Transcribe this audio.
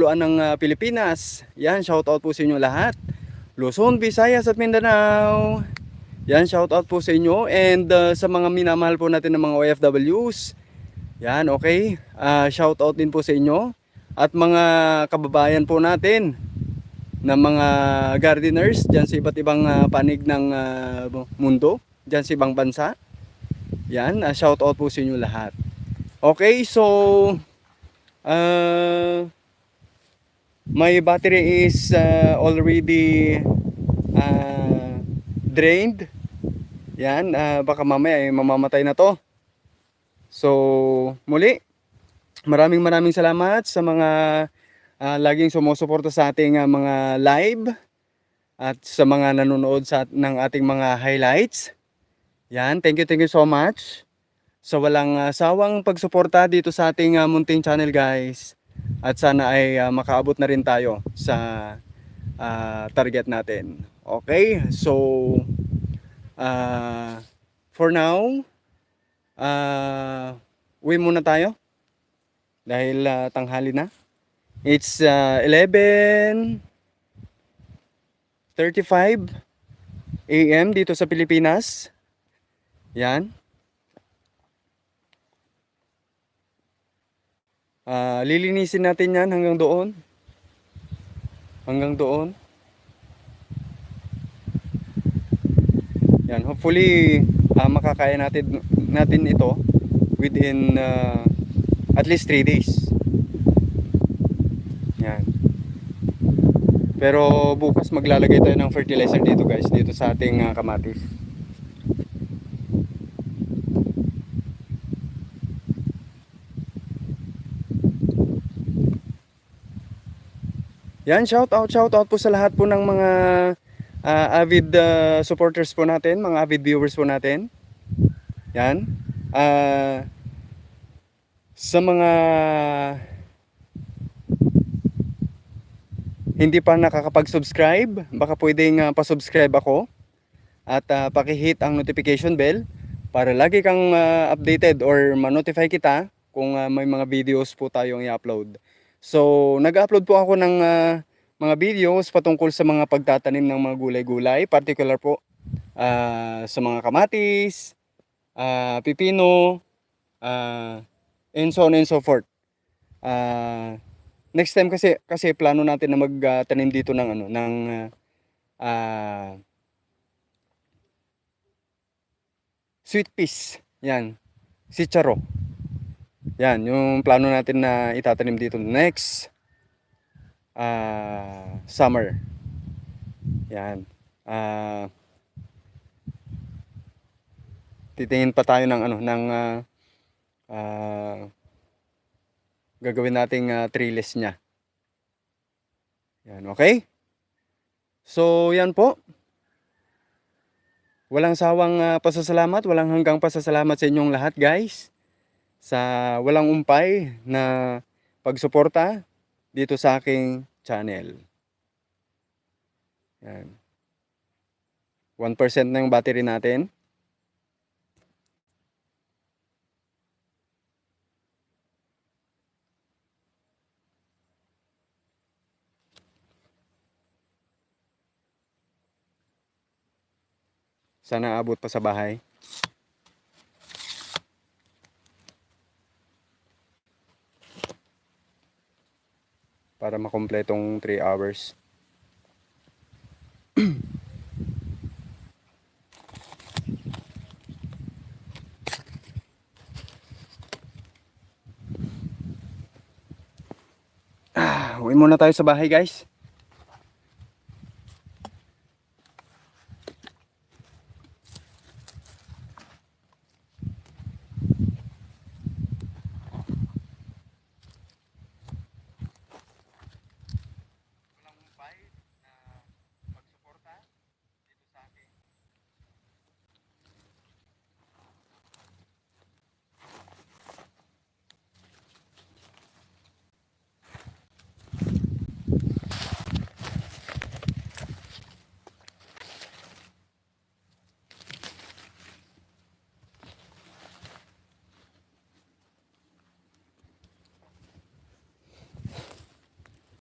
ng Pilipinas. Yan, shout out po sa inyo lahat. Luzon, Visayas at Mindanao. Yan, shout out po sa inyo. And sa mga minamahal po natin ng mga OFWs. Yan, okay. Shout out din po sa inyo. At mga kababayan po natin na mga gardeners dyan sa iba't ibang panig ng mundo. Dyan sa ibang bansa. Yan, shout out po sa inyo lahat. Okay, so my battery is already drained. Yan, baka mamaya mamamatay na to. So, muli, maraming salamat sa mga laging sumusuporta sa ating mga live at sa mga nanonood ng ating mga highlights. Yan, thank you so much sa walang sawang pagsuporta dito sa ating munting channel, guys. At sana ay makaabot na rin tayo sa target natin. Okay, so for now, uwi muna tayo dahil tanghali na. It's 11:35 AM dito sa Pilipinas. Yan. Lilinisin natin yan hanggang doon. Hanggang doon. Yan, hopefully makakaya natin ito within at least 3 days. Yan. Pero bukas maglalagay tayo ng fertilizer dito, guys, dito sa ating kamatis. Yan, shout out po sa lahat po ng mga avid supporters po natin, mga avid viewers po natin. Yan. Sa mga hindi pa nakakapag-subscribe, baka pwedeng pa-subscribe ako at paki-hit ang notification bell para lagi kang updated or ma-notify kita kung may mga videos po tayong i-upload. So, nag-upload po ako ng mga videos patungkol sa mga pagtatanim ng mga gulay-gulay, particular po sa mga kamatis, pipino, and so on and so forth. Next time kasi plano natin na magtanim dito ng sweet peas. Yan, sitcharo. Yan, yung plano natin na itatanim dito next summer. Yan. Titingin pa tayo ng gagawin nating trellis niya. Yan, okay? So, yan po. Walang sawang pasasalamat, walang hanggang pasasalamat sa inyong lahat, guys. Sa walang umpay na pagsuporta dito sa aking channel. Yan. 1% na yung battery natin. Sana abot pa sa bahay. Para makompletong 3 hours. Uwi muna tayo sa bahay, guys.